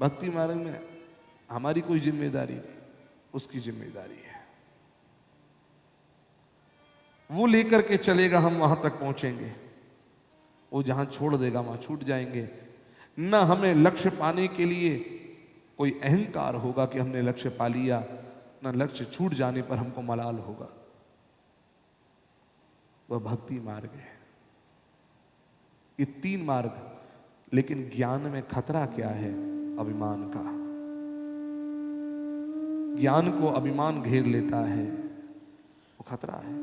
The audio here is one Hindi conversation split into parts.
भक्ति मार्ग में हमारी कोई जिम्मेदारी नहीं, उसकी जिम्मेदारी है। वो लेकर के चलेगा, हम वहां तक पहुंचेंगे। वो जहां छोड़ देगा वहां छूट जाएंगे। न हमें लक्ष्य पाने के लिए कोई अहंकार होगा कि हमने लक्ष्य पा लिया, न लक्ष्य छूट जाने पर हमको मलाल होगा। वह भक्ति मार्ग है। ये 3 मार्ग, लेकिन ज्ञान में खतरा क्या है? अभिमान का। ज्ञान को अभिमान घेर लेता है, वो खतरा है।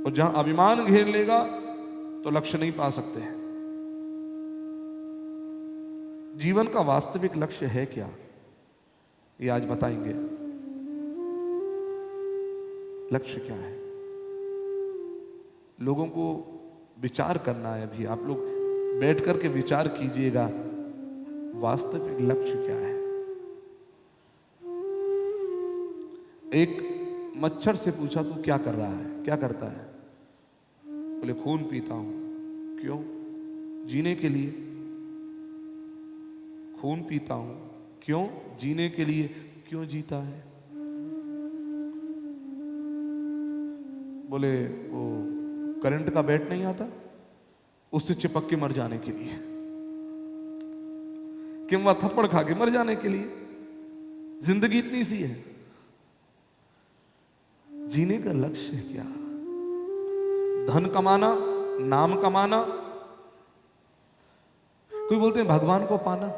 और जहां अभिमान घेर लेगा तो लक्ष्य नहीं पा सकते हैं। जीवन का वास्तविक लक्ष्य है क्या, ये आज बताएंगे। लक्ष्य क्या है? लोगों को विचार करना है। अभी आप लोग बैठ करके विचार कीजिएगा, वास्तविक लक्ष्य क्या है। एक मच्छर से पूछा, तू क्या कर रहा है, क्या करता है? बोले खून पीता हूं। क्यों? जीने के लिए। खून पीता हूं क्यों? जीने के लिए। क्यों जीता है? बोले वो करंट का बैट नहीं आता, उससे चिपक के मर जाने के लिए, किंवा थप्पड़ खा के मर जाने के लिए। जिंदगी इतनी सी है। जीने का लक्ष्य क्या? धन कमाना, नाम कमाना। कोई बोलते हैं भगवान को पाना।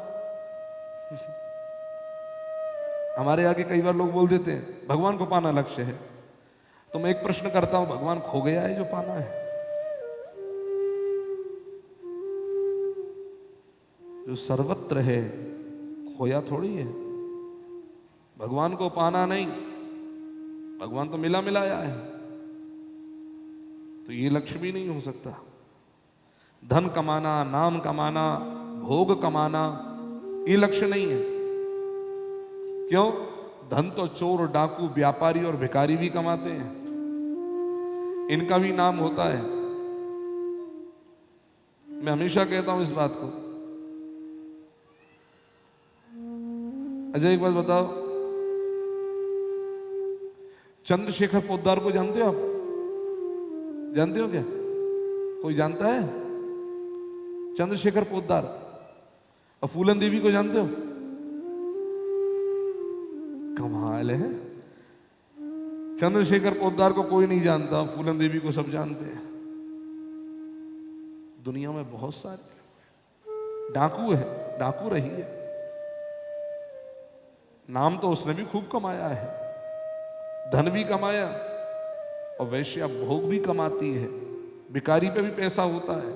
हमारे आगे कई बार लोग बोल देते हैं भगवान को पाना लक्ष्य है। तो मैं एक प्रश्न करता हूं, भगवान खो गया है जो पाना है? जो सर्वत्र है, खोया थोड़ी है। भगवान को पाना नहीं, भगवान तो मिला मिलाया है। तो ये लक्ष्य भी नहीं हो सकता। धन कमाना, नाम कमाना, भोग कमाना, ये लक्ष्य नहीं है। क्यों? धन तो चोर, डाकू, व्यापारी और भिखारी भी कमाते हैं, इनका भी नाम होता है। मैं हमेशा कहता हूं इस बात को। अजय एक बात बताओ, चंद्रशेखर पोद्दार को जानते हो आप? जानते हो क्या? कोई जानता है? चंद्रशेखर पोद्दार। और फूलन देवी को जानते हो? कमाल है। चंद्रशेखर पोद्दार को कोई नहीं जानता, फूलन देवी को सब जानते हैं। दुनिया में बहुत सारे डाकू है, डाकू रही है। नाम तो उसने भी खूब कमाया है, धन भी कमाया, और वैश्या भोग भी कमाती है। भिखारी पे भी पैसा होता है।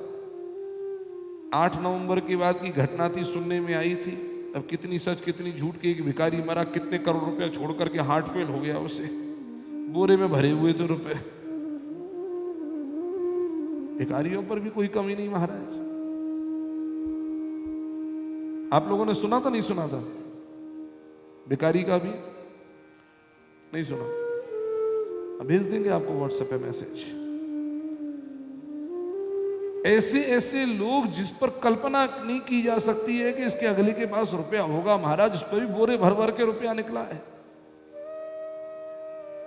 8 नवंबर की बात की घटना थी, सुनने में आई थी। अब कितनी सच कितनी झूठ की, एक भिखारी मरा, कितने करोड़ रुपया छोड़ करके हार्ट फेल हो गया उसे, बोरे में भरे हुए थे रुपए। भिखारियों पर भी कोई कमी नहीं महाराज। आप लोगों ने सुना था नहीं सुना था? भिखारी का भी नहीं सुना? अब भेज देंगे आपको व्हाट्सएप पे मैसेज। ऐसे ऐसे लोग जिस पर कल्पना नहीं की जा सकती है कि इसके अगले के पास रुपया होगा महाराज, उस पर भी बोरे भर भर के रुपया निकला है।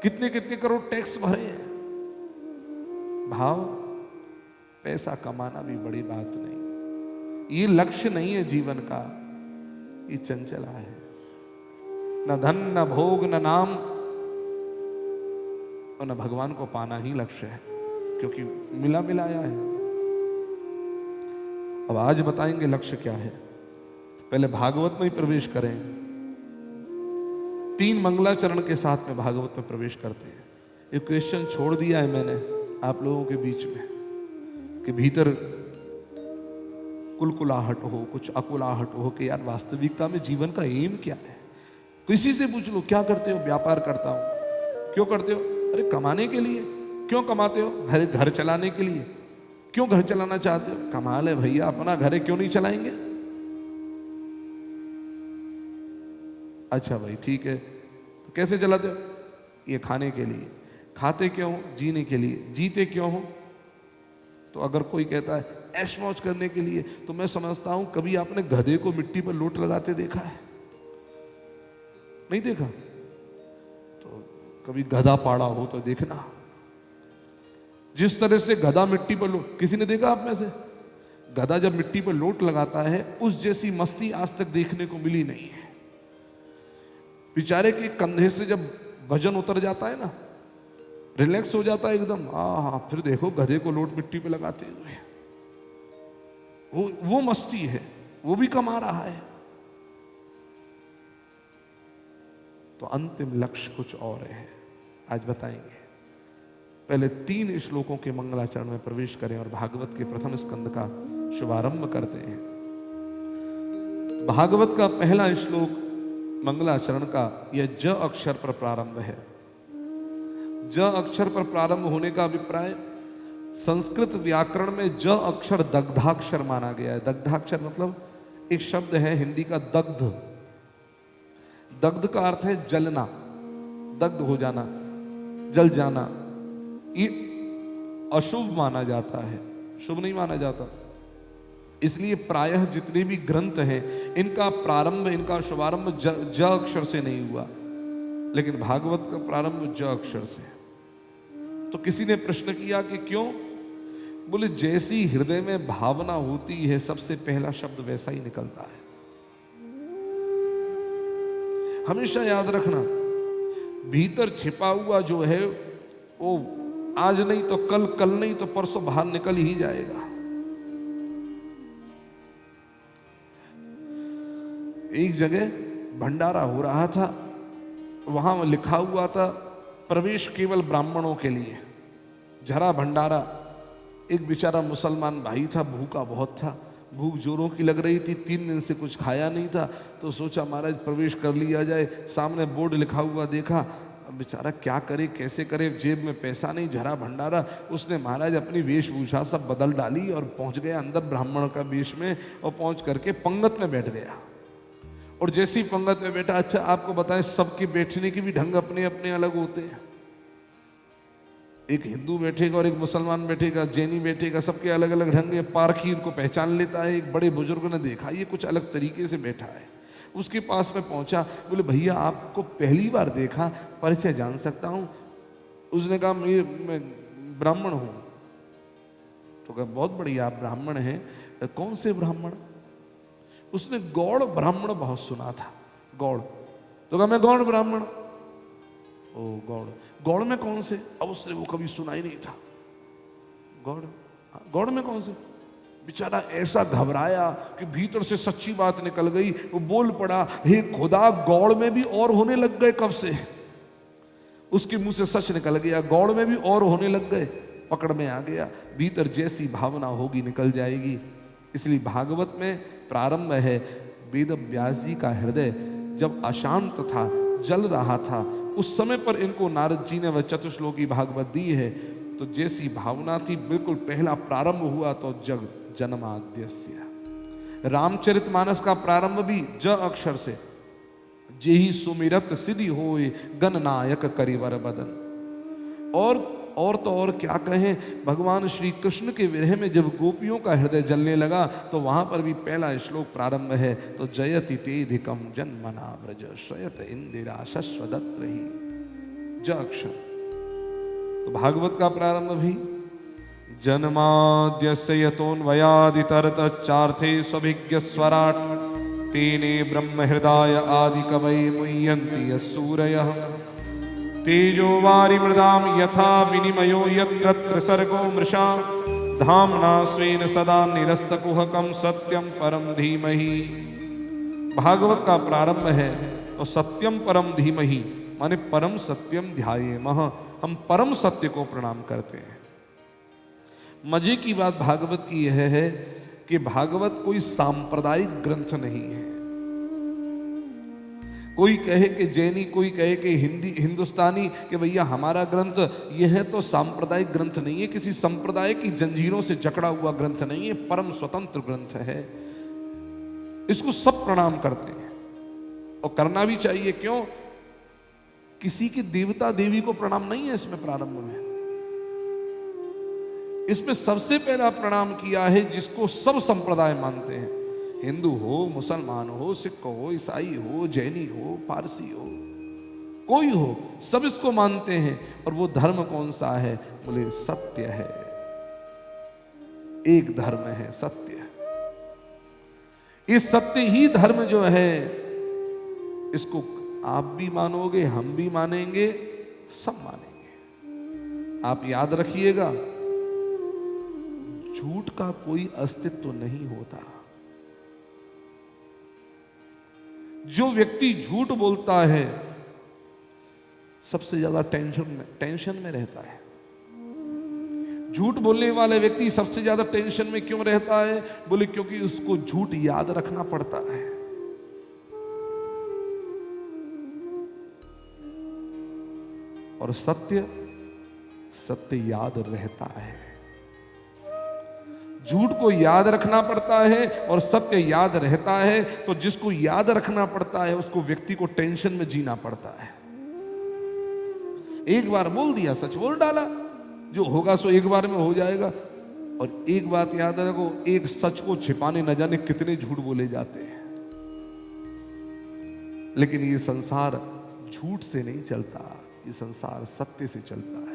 कितने कितने करोड़ टैक्स भरे हैं। भाव, पैसा कमाना भी बड़ी बात नहीं, ये लक्ष्य नहीं है जीवन का, ये चंचला है। न धन, न भोग, न नाम, और न भगवान को पाना ही लक्ष्य है, क्योंकि मिला मिलाया है। अब आज बताएंगे लक्ष्य क्या है। पहले भागवत में ही प्रवेश करें। 3 मंगलाचरण के साथ में भागवत में प्रवेश करते हैं। एक क्वेश्चन छोड़ दिया है मैंने आप लोगों के बीच में कि भीतर कुलकुलाहट हो, कुछ अकुलाहट हो कि यार वास्तविकता में जीवन का एम क्या है। किसी से पूछ लो क्या करते हो? व्यापार करता हूं। क्यों करते हो? अरे कमाने के लिए। क्यों कमाते हो? घर चलाने के लिए। क्यों घर चलाना चाहते हो? कमाल है भैया, अपना घर है, क्यों नहीं चलाएंगे? अच्छा भाई ठीक है, तो कैसे चलाते हो? ये खाने के लिए। खाते क्यों हो? जीने के लिए। जीते क्यों हो? तो अगर कोई कहता है ऐश मौज करने के लिए, तो मैं समझता हूं कभी आपने गधे को मिट्टी पर लोट लगाते देखा है? नहीं देखा? तो कभी गधा पाड़ा हो तो देखना, जिस तरह से गधा मिट्टी पर लोट, किसी ने देखा आप में से? गधा जब मिट्टी पर लोट लगाता है उस जैसी मस्ती आज तक देखने को मिली नहीं है। बेचारे के कंधे से जब वजन उतर जाता है ना, रिलैक्स हो जाता है एकदम। हाँ, फिर देखो गधे को लोट मिट्टी पे लगाते हुए, वो मस्ती है, वो भी कमा रहा है। तो अंतिम लक्ष्य कुछ और है, आज बताएंगे। पहले 3 श्लोकों के मंगलाचरण में प्रवेश करें और भागवत के प्रथम स्कंद का शुभारंभ करते हैं। भागवत का पहला श्लोक मंगलाचरण का यह ज अक्षर पर प्रारंभ है। ज अक्षर पर प्रारंभ होने का अभिप्राय, संस्कृत व्याकरण में ज अक्षर दग्धाक्षर माना गया है। दग्धाक्षर मतलब एक शब्द है हिंदी का दग्ध। दग्ध का अर्थ है जलना, दग्ध हो जाना, जल जाना। ये अशुभ माना जाता है, शुभ नहीं माना जाता। इसलिए प्रायः जितने भी ग्रंथ हैं इनका प्रारंभ, इनका शुभारंभ ज अक्षर से नहीं हुआ, लेकिन भागवत का प्रारंभ ज अक्षर से। तो किसी ने प्रश्न किया कि क्यों? बोले जैसी हृदय में भावना होती है सबसे पहला शब्द वैसा ही निकलता है। हमेशा याद रखना, भीतर छिपा हुआ जो है वो आज नहीं तो कल, कल नहीं तो परसों बाहर निकल ही जाएगा। एक जगह भंडारा हो रहा था, वहां लिखा हुआ था प्रवेश केवल ब्राह्मणों के लिए, जरा भंडारा। एक बेचारा मुसलमान भाई था, भूखा बहुत था, भूख जोरों की लग रही थी, 3 दिन से कुछ खाया नहीं था, तो सोचा महाराज प्रवेश कर लिया जाए। सामने बोर्ड लिखा हुआ देखा, अब बेचारा क्या करे, कैसे करे, जेब में पैसा नहीं, झरा भंडारा। उसने महाराज अपनी वेशभूषा सब बदल डाली और पहुंच गया अंदर ब्राह्मण का वेश में, और पहुंच करके पंगत में बैठ गया। और जैसी पंगत में बैठा, अच्छा आपको बताएं सबके बैठने के भी ढंग अपने अपने अलग होते हैं। एक हिंदू बैठेगा और एक मुसलमान बैठेगा, जैनी बैठेगा, सबके अलग अलग ढंग है। पारखी इनको पहचान लेता है। एक बड़े बुजुर्ग ने देखा ये कुछ अलग तरीके से बैठा है, उसके पास में पहुंचा, बोले भैया आपको पहली बार देखा, परिचय जान सकता हूं? उसने कहा मैं ब्राह्मण हूं। तो कहा बहुत बढ़िया, आप ब्राह्मण हैं, कौन से ब्राह्मण? उसने गौड़ ब्राह्मण बहुत सुना था, गौड़। तो कहा मैं गौड़ ब्राह्मण। ओ गौड़, गौड़ में कौन से? अब उसने वो कभी सुना ही नहीं था। गौड़, गौड़ में कौन से? बेचारा ऐसा घबराया कि भीतर से सच्ची बात निकल गई। वो बोल पड़ा, हे खुदा, गौड़ में भी और होने लग गए कब से? उसके मुंह से सच निकल गया, गौड़ में भी और होने लग गए। पकड़ में आ गया, भीतर जैसी भावना होगी निकल जाएगी। इसलिए भागवत में प्रारंभ है, वेद व्यास जी का हृदय जब अशांत था, जल रहा था, उस समय पर इनको नारद जी ने वह चतुश्लोकी भागवत दी है। तो जैसी भावना थी, बिल्कुल पहला प्रारंभ हुआ तो जग जन्माद्यस्य। रामचरितमानस का प्रारंभ भी ज अक्षर से, जेहि सुमिरत सिद्धि होय गणनायक करिवर बदन। और तो और क्या कहें, भगवान श्री कृष्ण के विरह में जब गोपियों का हृदय जलने लगा तो वहां पर भी पहला श्लोक प्रारंभ है, तो जयति तेधिकम जन्मना व्रज श्रयत इंदिरा शश्वदत्रहि, ज अक्षर। तो भागवत का प्रारंभ भी जन्माद्यस्य यतोऽन्वयादितरतश्चार्थे स्वभिज्ञ स्वराट् तेने ब्रह्म हृदय आदि कवये मुह्यन्ति यस्सूरयः तेजो वारिमृदां यथा विनिमयो यत्र त्रिसर्गो मृषा धाम्ना स्वेन सदा निरस्तकुहकं सत्यं परम धीमहि। भागवत का प्रारंभ है तो सत्यम परम धीमहि, माने परम सत्यम ध्यायेमः, हम परम सत्य को प्रणाम करते हैं। मजे की बात भागवत की यह है कि भागवत कोई सांप्रदायिक ग्रंथ नहीं है। कोई कहे कि जैनी, कोई कहे कि हिंदुस्तानी, कि भैया हमारा ग्रंथ यह है, तो सांप्रदायिक ग्रंथ नहीं है, किसी संप्रदाय की जंजीरों से जकड़ा हुआ ग्रंथ नहीं है, परम स्वतंत्र ग्रंथ है। इसको सब प्रणाम करते हैं और करना भी चाहिए। क्यों? किसी के देवता देवी को प्रणाम नहीं है इसमें प्रारंभ में। इसमें सबसे पहला प्रणाम किया है जिसको सब संप्रदाय मानते हैं, हिंदू हो, मुसलमान हो, सिख हो, ईसाई हो, जैनी हो, पारसी हो, कोई हो, सब इसको मानते हैं। और वो धर्म कौन सा है? बोले सत्य है। एक धर्म है, सत्य। इस सत्य ही धर्म जो है, इसको आप भी मानोगे, हम भी मानेंगे, सब मानेंगे। आप याद रखिएगा, झूठ का कोई अस्तित्व नहीं होता। जो व्यक्ति झूठ बोलता है सबसे ज्यादा टेंशन में रहता है। झूठ बोलने वाले व्यक्ति सबसे ज्यादा टेंशन में क्यों रहता है? बोले क्योंकि उसको झूठ याद रखना पड़ता है। और सत्य याद रहता है। झूठ को याद रखना पड़ता है और सत्य याद रहता है। तो जिसको याद रखना पड़ता है उसको व्यक्ति को टेंशन में जीना पड़ता है। एक बार बोल दिया, सच बोल डाला, जो होगा सो एक बार में हो जाएगा। और एक बात याद रखो, एक सच को छिपाने न जाने कितने झूठ बोले जाते हैं। लेकिन ये संसार झूठ से नहीं चलता, ये संसार सत्य से चलता है।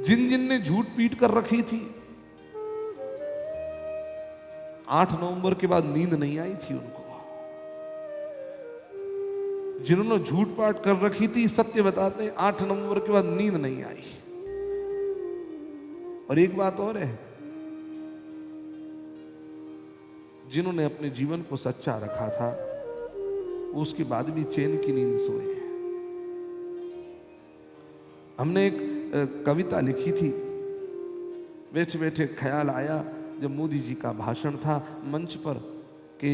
जिन जिन ने झूठ पीट कर रखी थी, 8 नवंबर के बाद नींद नहीं आई थी उनको। जिन्होंने झूठ पाट कर रखी थी, सत्य बताते हैं, 8 नवंबर के बाद नींद नहीं आई। और एक बात और है, जिन्होंने अपने जीवन को सच्चा रखा था, उसके बाद भी चैन की नींद सोए। हमने एक कविता लिखी थी, बैठे बैठे ख्याल आया जब मोदी जी का भाषण था मंच पर कि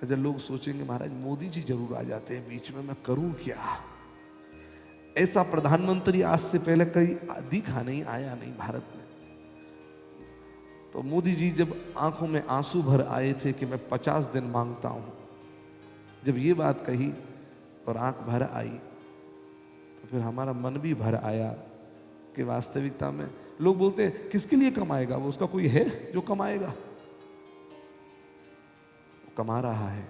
जब लोग सोचेंगे महाराज मोदी जी जरूर आ जाते हैं बीच में, मैं करूं क्या? ऐसा प्रधानमंत्री आज से पहले कहीं दिखा नहीं, आया नहीं भारत में। तो मोदी जी जब आंखों में आंसू भर आए थे कि मैं 50 दिन मांगता हूं, जब ये बात कही और आंख भर आई, तो फिर हमारा मन भी भर आया कि वास्तविकता में लोग बोलते हैं किसके लिए कमाएगा वो, उसका कोई है जो कमाएगा? वो कमा रहा है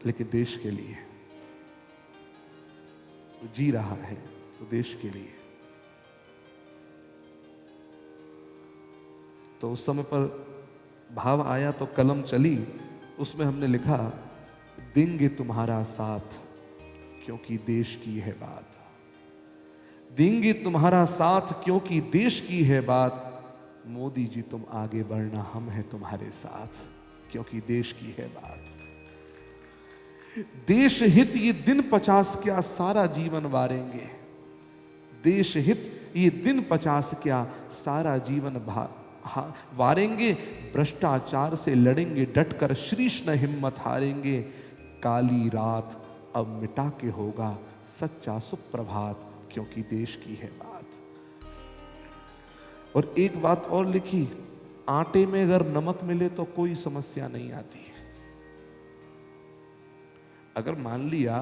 लेकिन देश के लिए, वो जी रहा है तो देश के लिए। तो उस समय पर भाव आया तो कलम चली, उसमें हमने लिखा, देंगे तुम्हारा साथ क्योंकि देश की है बात, देंगे तुम्हारा साथ क्योंकि देश की है बात, मोदी जी तुम आगे बढ़ना, हम हैं तुम्हारे साथ क्योंकि देश की है बात। देश हित ये दिन 50 क्या सारा जीवन वारेंगे, देश हित ये दिन 50 क्या सारा जीवन वारेंगे, भ्रष्टाचार से लड़ेंगे डटकर, शीश न हिम्मत हारेंगे, काली रात अब मिटा के होगा सच्चा सुप्रभात क्योंकि देश की है बात। और एक बात और लिखी, आटे में अगर नमक मिले तो कोई समस्या नहीं आती। अगर मान लिया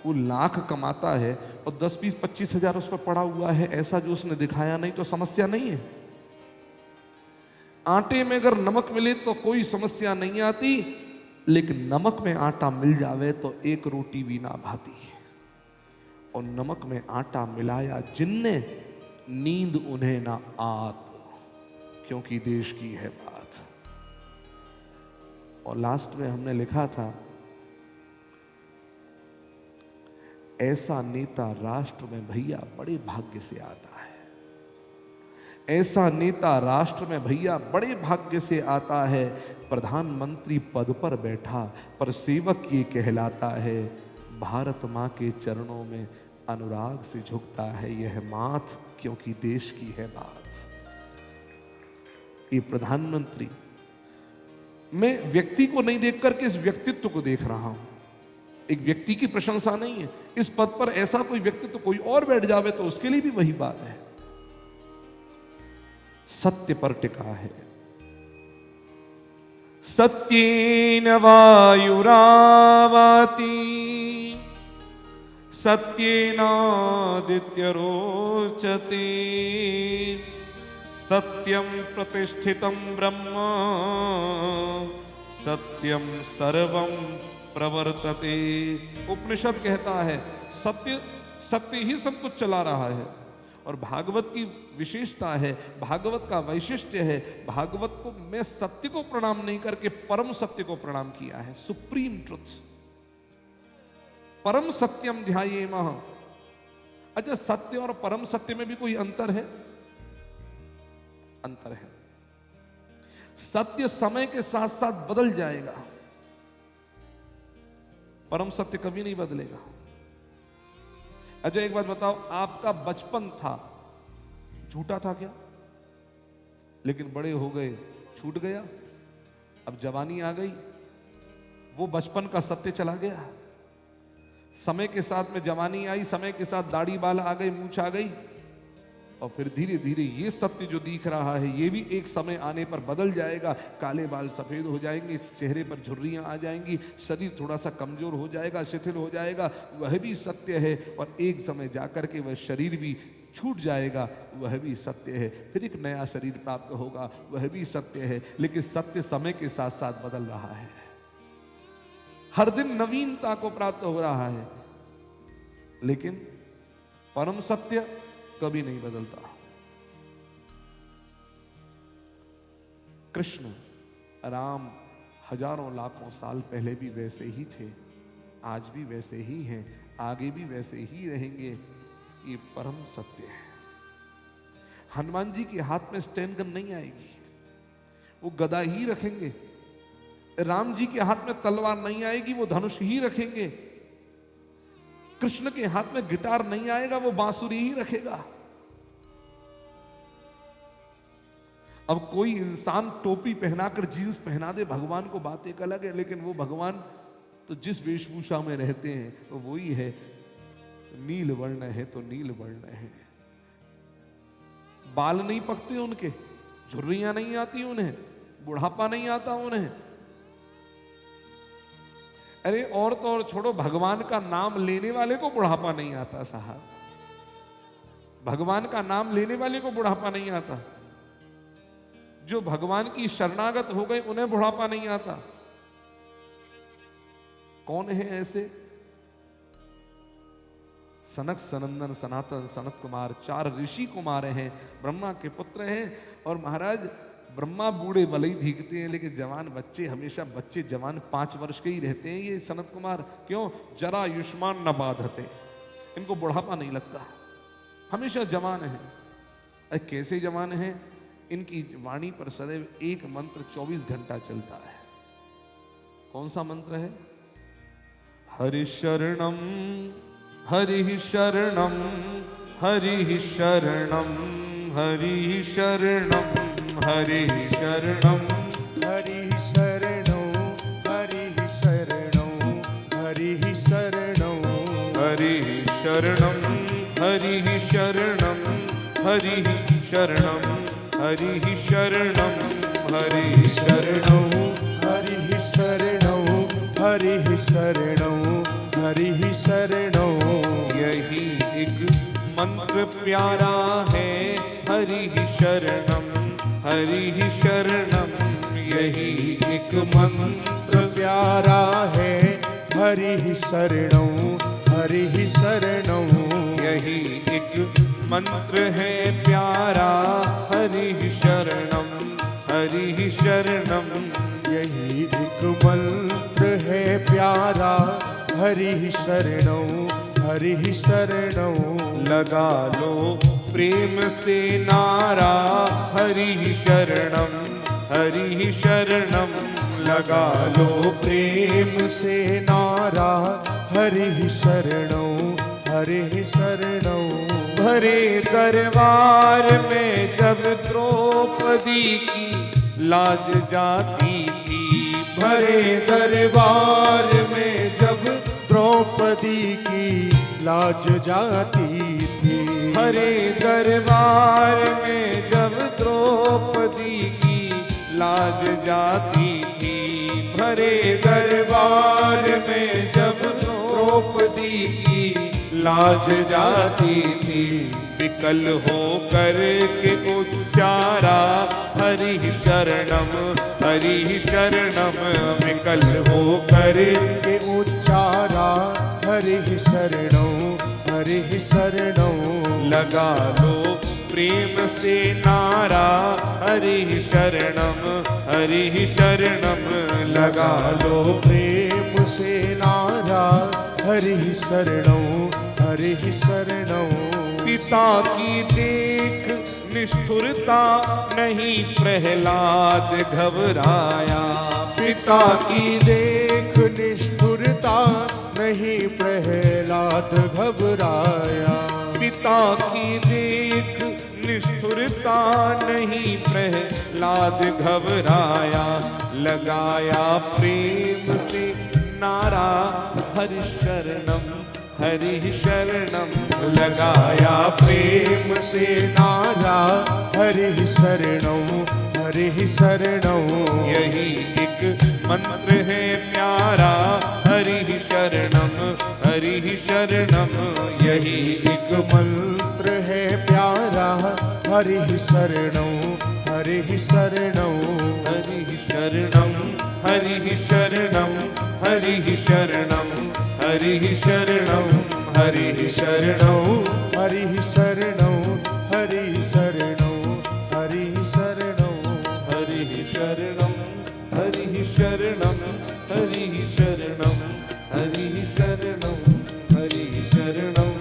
वो लाख कमाता है और 10, 20, 25 हजार उस पर पड़ा हुआ है, ऐसा जो उसने दिखाया नहीं, तो समस्या नहीं है। आटे में अगर नमक मिले तो कोई समस्या नहीं आती, लेकिन नमक में आटा मिल जावे तो एक रोटी भी ना भाती। और नमक में आटा मिलाया जिनने, नींद उन्हें ना आत क्योंकि देश की है बात। और लास्ट में हमने लिखा था, ऐसा नेता राष्ट्र में भैया बड़े भाग्य से आता है, ऐसा नेता राष्ट्र में भैया बड़े भाग्य से आता है, प्रधानमंत्री पद पर बैठा पर सेवक ये कहलाता है, भारत मां के चरणों में अनुराग से झुकता है यह माथ क्योंकि देश की है बात। ये प्रधानमंत्री, मैं व्यक्ति को नहीं देखकर के इस व्यक्तित्व को देख रहा हूं, एक व्यक्ति की प्रशंसा नहीं है। इस पद पर ऐसा कोई व्यक्तित्व कोई और बैठ जावे तो उसके लिए भी वही बात है, सत्य पर टिका है। सत्येन वायुरावति सत्येनादित्य रोचते सत्यम प्रतिष्ठितम ब्रह्म सत्यम सर्वम प्रवर्तते। उपनिषद कहता है सत्य सत्य ही सब कुछ चला रहा है। और भागवत की विशेषता है, भागवत का वैशिष्ट्य है, भागवत को मैं सत्य को प्रणाम नहीं करके परम सत्य को प्रणाम किया है। सुप्रीम ट्रुथ, परम सत्यम ध्यायेमः। अच्छा, सत्य और परम सत्य में भी कोई अंतर है? अंतर है। सत्य समय के साथ साथ बदल जाएगा, परम सत्य कभी नहीं बदलेगा। अच्छा एक बात बताओ, आपका बचपन था झूठा था क्या? लेकिन बड़े हो गए छूट गया, अब जवानी आ गई, वो बचपन का सत्य चला गया। समय के साथ में जवानी आई, समय के साथ दाढ़ी बाल आ गई, मूंछ आ गई, और फिर धीरे धीरे ये सत्य जो दिख रहा है ये भी एक समय आने पर बदल जाएगा। काले बाल सफेद हो जाएंगे, चेहरे पर झुर्रियां आ जाएंगी, शरीर थोड़ा सा कमजोर हो जाएगा, शिथिल हो जाएगा, वह भी सत्य है। और एक समय जाकर के वह शरीर भी छूट जाएगा, वह भी सत्य है। फिर एक नया शरीर प्राप्त होगा, वह भी सत्य है। लेकिन सत्य समय के साथ साथ बदल रहा है, हर दिन नवीनता को प्राप्त हो रहा है। लेकिन परम सत्य कभी नहीं बदलता। कृष्ण राम हजारों लाखों साल पहले भी वैसे ही थे, आज भी वैसे ही हैं, आगे भी वैसे ही रहेंगे। ये परम सत्य है। हनुमान जी के हाथ में स्टैंड गन नहीं आएगी, वो गदा ही रखेंगे। राम जी के हाथ में तलवार नहीं आएगी, वो धनुष ही रखेंगे। कृष्ण के हाथ में गिटार नहीं आएगा, वो बांसुरी ही रखेगा। अब कोई इंसान टोपी पहनाकर जींस पहना दे भगवान को, बात एक अलग है। लेकिन वो भगवान तो जिस वेशभूषा में रहते हैं वो वही है। नील वर्ण है तो नील वर्ण है। बाल नहीं पकते उनके, झुर्रियां नहीं आती उन्हें, बुढ़ापा नहीं आता उन्हें। अरे और तो और छोड़ो, भगवान का नाम लेने वाले को बुढ़ापा नहीं आता साहब, भगवान का नाम लेने वाले को बुढ़ापा नहीं आता। जो भगवान की शरणागत हो गए उन्हें बुढ़ापा नहीं आता। कौन है ऐसे? सनक सनंदन सनातन सनत कुमार, 4 ऋषि कुमार हैं, ब्रह्मा के पुत्र हैं। और महाराज ब्रह्मा बूढ़े भले ही दिखते हैं, लेकिन जवान बच्चे, हमेशा बच्चे जवान 5 वर्ष के ही रहते हैं ये सनत कुमार। क्यों? जरा आयुष्मान न बाधते, इनको बुढ़ापा नहीं लगता, हमेशा जवान है। अरे कैसे जवान है? इनकी वाणी पर सदैव एक मंत्र 24 घंटा चलता है। कौन सा मंत्र है? हरि शरणम हरि शरणम हरि शरणम हरि शरणम हरि शरणम हरि शरणो हरि शरणो हरि शरणो हरि शरणम हरि शरणम हरि शरणम हरि शरणम हरि शरणो हरि शरणो हरि शरणो हरि शरणो। यही एक मंत्र प्यारा है, हरि शरणम हरि शरणम। यही एक मंत्र प्यारा है, हरि शरणो हरि शरणो। यही एक मंत्र है प्यारा, हरि शरणम हरि शरणम। यही एक मंत्र है प्यारा, हरि शरणो हरि शरणो। लगा लो प्रेम से नारा, हरि शरणम हरि शरणम। लगा लो प्रेम से नारा, हरि शरणो हरि शरणो। भरे दरबार में जब द्रौपदी की लाज जाती थी, भरे दरबार में जब द्रौपदी की लाज जाती थी। भरे दरबार में जब द्रौपदी की लाज जाती थी, भरे दरबार में जब द्रौपदी की लाज जाती थी। विकल हो कर के उच्चारा हरि शरणम हरि शरणम। विकल हो कर के उच्चारा हरि शरणौ हरि शरणौ। लगा लो प्रेम से नारा हरि शरणम हरि शरणम। लगा लो प्रेम से नारा हरि शरणौ हरि शरणौ। पिता की देख निष्ठुरता नहीं प्रहलाद घबराया। पिता की देख निष्ठुरता नहीं प्रहलाद घबराया। पिता की देख निष्ठुरता नहीं प्रहलाद घबराया। लगाया प्रेम से नारा हरि शरणम हरि शरणम। लगाया प्रेम से नारा हरि शरणौ हरि शरणौ। यही एक मंत्र है प्यारा हरि शरणम हरि शरणम। यही एक मंत्र है प्यारा हरि शरणौ हरि शरणौ। हरि शरणम हरि शरणम हरि शरणम हरि शरणम हरि शरणौ हरि शरणौ हरि शरणौ हरि शरणौ। हरि शरणम हरि शरणम हरि शरणम हरि शरणम हरि शरणौ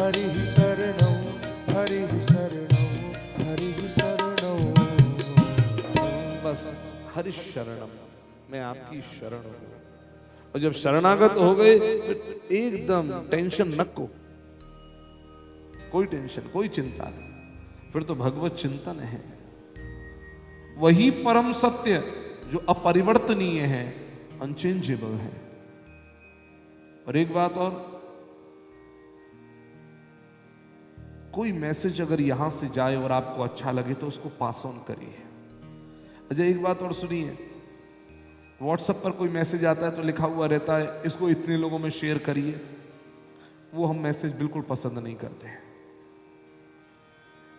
हरि शरणौ हरि शरणौ हरि शरणौ। बस हरि शरणम, मैं आपकी शरण हूँ। और जब शरणागत हो गए फिर एकदम टेंशन नको, कोई टेंशन कोई चिंता नहीं, फिर तो भगवत चिंतन है। वही परम सत्य जो अपरिवर्तनीय है, अनचेंजेबल है। और एक बात और, कोई मैसेज अगर यहां से जाए और आपको अच्छा लगे तो उसको पास ऑन करिए। अच्छा एक बात और सुनिए, व्हाट्सएप पर कोई मैसेज आता है तो लिखा हुआ रहता है इसको इतने लोगों में शेयर करिए, वो हम मैसेज बिल्कुल पसंद नहीं करते हैं।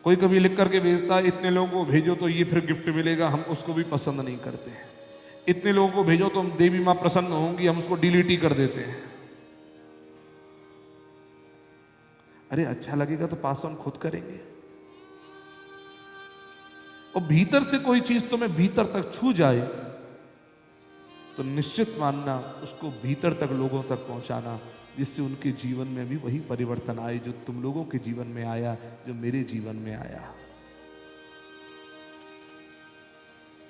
कोई कभी लिख करके भेजता है इतने लोगों को भेजो तो ये फिर गिफ्ट मिलेगा, हम उसको भी पसंद नहीं करते हैं। इतने लोगों को भेजो तो हम देवी मां प्रसन्न होंगी, हम उसको डिलीट ही कर देते हैं। अरे अच्छा लगेगा तो पास ऑन खुद करेंगे। और भीतर से कोई चीज तुम्हें भीतर तक छू जाए तो निश्चित मानना उसको भीतर तक लोगों तक पहुंचाना, जिससे उनके जीवन में भी वही परिवर्तन आए जो तुम लोगों के जीवन में आया, जो मेरे जीवन में आया।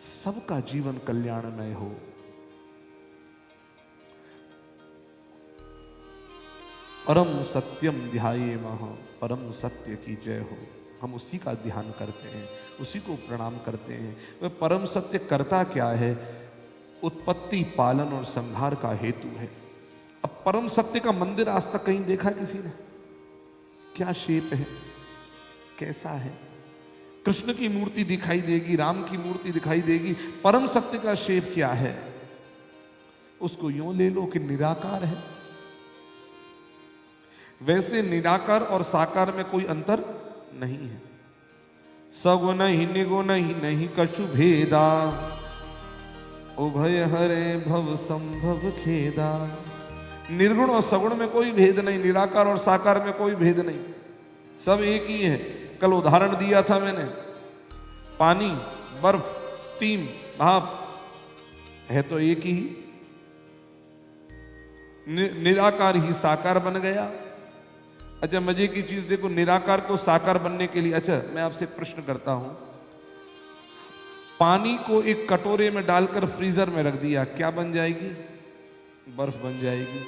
सबका जीवन कल्याणमय हो। परम सत्यम ध्यायेमः, परम सत्य की जय हो। हम उसी का ध्यान करते हैं, उसी को प्रणाम करते हैं। वह परम सत्य करता क्या है? उत्पत्ति, पालन और संहार का हेतु है। अब परम सत्य का मंदिर आज तक कहीं देखा किसी ने? क्या शेप है, कैसा है? कृष्ण की मूर्ति दिखाई देगी, राम की मूर्ति दिखाई देगी, परम सत्य का शेप क्या है? उसको यूं ले लो कि निराकार है। वैसे निराकार और साकार में कोई अंतर नहीं है। सगुण ही निगुण ही नहीं कछु भेदा, उभय हरे भव संभव खेदा। निर्गुण और सगुण में कोई भेद नहीं, निराकार और साकार में कोई भेद नहीं, सब एक ही है। कल उदाहरण दिया था मैंने, पानी, बर्फ, स्टीम, भाप है तो एक ही। निराकार ही साकार बन गया। अच्छा मजे की चीज देखो, निराकार को साकार बनने के लिए, अच्छा मैं आपसे प्रश्न करता हूं, पानी को एक कटोरे में डालकर फ्रीजर में रख दिया, क्या बन जाएगी? बर्फ बन जाएगी।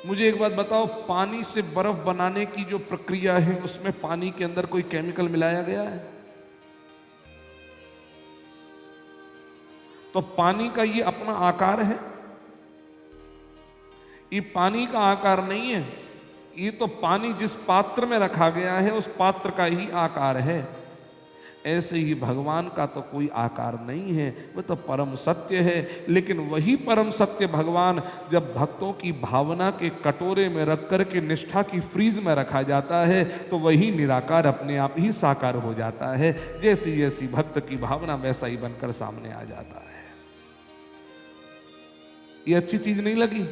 मुझे एक बात बताओ, पानी से बर्फ बनाने की जो प्रक्रिया है उसमें पानी के अंदर कोई केमिकल मिलाया गया है? तो पानी का ये अपना आकार है? ये पानी का आकार नहीं है, ये तो पानी जिस पात्र में रखा गया है उस पात्र का ही आकार है। ऐसे ही भगवान का तो कोई आकार नहीं है, वह तो परम सत्य है। लेकिन वही परम सत्य भगवान जब भक्तों की भावना के कटोरे में रख कर के निष्ठा की फ्रीज में रखा जाता है तो वही निराकार अपने आप ही साकार हो जाता है। जैसी जैसी भक्त की भावना वैसा ही बनकर सामने आ जाता है। ये अच्छी चीज नहीं लगी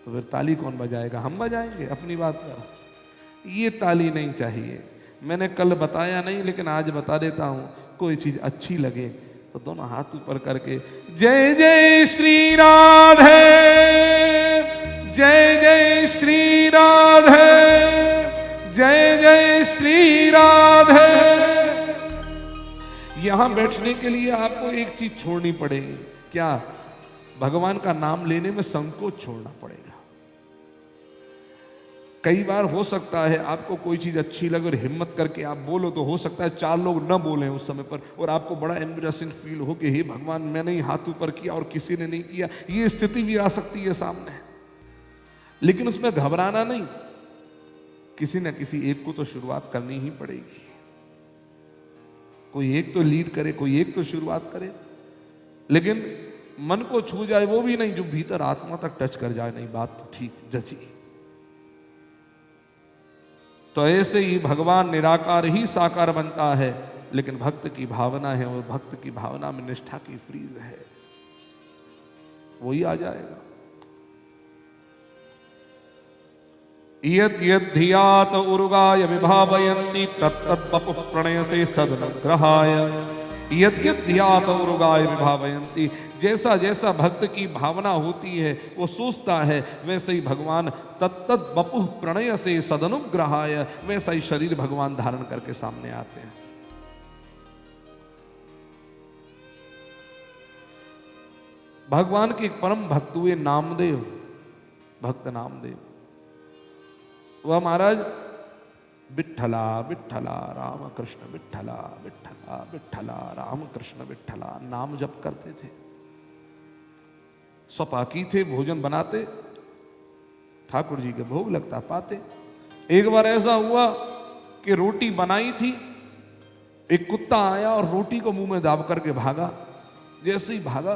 तो फिर ताली कौन बजाएगा? हम बजाएंगे अपनी बात पर। ये ताली नहीं चाहिए। मैंने कल बताया नहीं लेकिन आज बता देता हूं, कोई चीज अच्छी लगे तो दोनों हाथ ऊपर करके जय जय श्री राधे, जय जय श्री राधे, जय जय श्री राधे। यहां बैठने के लिए आपको एक चीज छोड़नी पड़ेगी। क्या? भगवान का नाम लेने में संकोच छोड़ना पड़ेगा। कई बार हो सकता है आपको कोई चीज अच्छी लगे और हिम्मत करके आप बोलो तो हो सकता है 4 लोग न बोले उस समय पर और आपको बड़ा एम्बैरेसिंग फील हो कि हे भगवान मैंने ही हाथ ऊपर किया और किसी ने नहीं किया। ये स्थिति भी आ सकती है सामने, लेकिन उसमें घबराना नहीं। किसी न किसी एक को तो शुरुआत करनी ही पड़ेगी। कोई एक तो लीड करे, कोई एक तो शुरुआत करे, लेकिन मन को छू जाए वो भी नहीं, जो भीतर आत्मा तक टच कर जाए। नहीं, बात तो ठीक जची। तो ऐसे ही भगवान निराकार ही साकार बनता है, लेकिन भक्त की भावना है और भक्त की भावना में निष्ठा की फ्रीज है, वही आ जाएगा। यत् यत् धियात उर्गाय विभावयन्ति तत्तत् वपुः प्रणयसे सदनुग्रहाय। यत् यत् धियात उर्गाय विभावयन्ति, जैसा जैसा भक्त की भावना होती है वो सोचता है, वैसे ही भगवान तत्तत् वपुः प्रणयसे सदनुग्रहाय, वैसा ही शरीर भगवान धारण करके सामने आते हैं। भगवान के एक परम भक्त हुए नामदेव, भक्त नामदेव। वह महाराज विठ्ठला विठ्ठला राम कृष्ण विठ्ठला विठ्ठला विठ्ठला राम कृष्ण विठ्ठला नाम जप करते थे। स्वपाकी थे, भोजन बनाते, ठाकुर जी के भोग लगता, पाते। एक बार ऐसा हुआ कि रोटी बनाई थी, एक कुत्ता आया और रोटी को मुंह में दाब करके भागा। जैसे ही भागा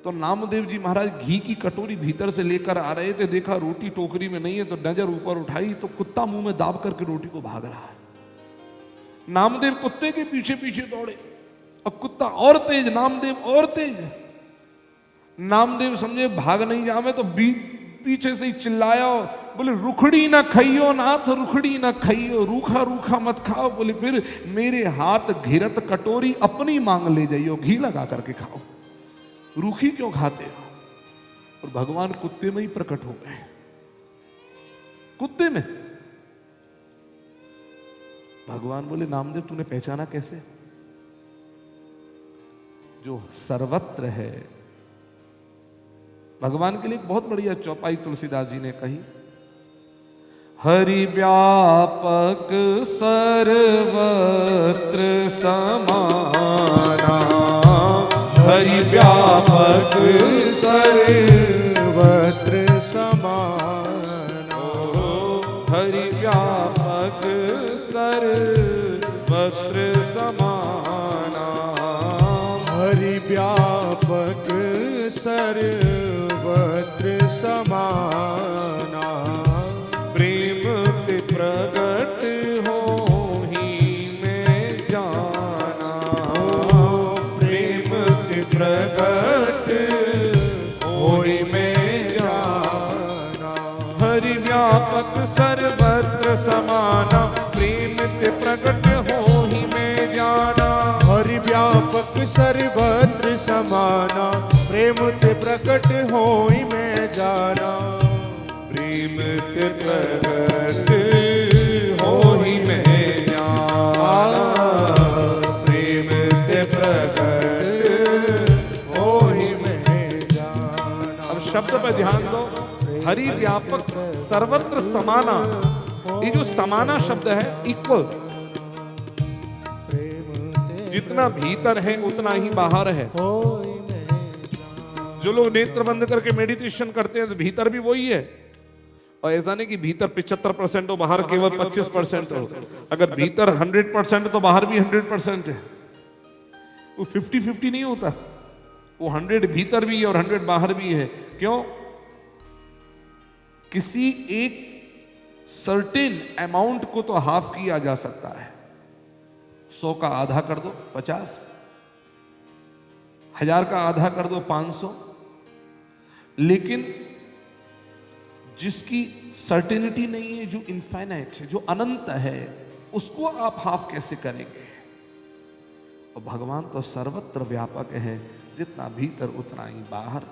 तो नामदेव जी महाराज घी की कटोरी भीतर से लेकर आ रहे थे, देखा रोटी टोकरी में नहीं है तो नजर ऊपर उठाई तो कुत्ता मुंह में दाब करके रोटी को भाग रहा है। नामदेव कुत्ते के पीछे पीछे दौड़े और कुत्ता और तेज, नामदेव और तेज। नामदेव समझे भाग नहीं जावे तो पीछे से ही चिल्लाया, बोले रुखड़ी ना खाइयो नाथ, रुखड़ी ना खाइयो, रूखा रूखा मत खाओ। बोले फिर मेरे हाथ घिरत कटोरी अपनी मांग ले जाइयो, घी लगा करके खाओ, रूखी क्यों खाते हो? और भगवान कुत्ते में ही प्रकट हो गए, कुत्ते में। भगवान बोले नामदेव तूने पहचाना कैसे? जो सर्वत्र है। भगवान के लिए एक बहुत बढ़िया चौपाई तुलसीदास जी ने कही, हरि व्यापक सर्वत्र समाना, हरि व्यापक सर्वत्र समाना, हरि व्यापक सर्वत्र समाना, हरि व्यापक सर्वत्र समाना, प्रेम ते प्रगट हो ही मैं जाना, प्रेम ते प्रगट होई मैं जाना, हरि व्यापक सर्वत्र समाना, प्रेम ते प्रगट हो ही मैं जाना, हरि व्यापक सर्वत्र समाना, प्रेम ते प्रकट होई मैं जाना, प्रेम ते प्रगट हो ही मैं जाना, प्रेम ते प्रकट होई मैं जाना। अब शब्द पे ध्यान दो, हरि व्यापक सर्वत्र समाना। ये जो समाना शब्द है इक्वल, जितना भीतर है उतना ही बाहर है। जो लोग नेत्र बंद करके मेडिटेशन करते हैं तो भीतर भी वही है और ऐसा नहीं कि भीतर 75% हो बाहर केवल 25% हो। अगर भीतर 100% तो बाहर भी 100% है। वो 50-50 नहीं होता, वो 100 भीतर भी है और 100 बाहर भी है। क्यों? किसी एक सर्टेन अमाउंट को तो हाफ किया जा सकता है। 100 का आधा कर दो 50, 1000 का आधा कर दो 500, लेकिन जिसकी सर्टेनिटी नहीं है, जो इनफाइनाइट है, जो अनंत है, उसको आप हाफ कैसे करेंगे? और भगवान तो सर्वत्र व्यापक है, जितना भीतर उतना ही बाहर।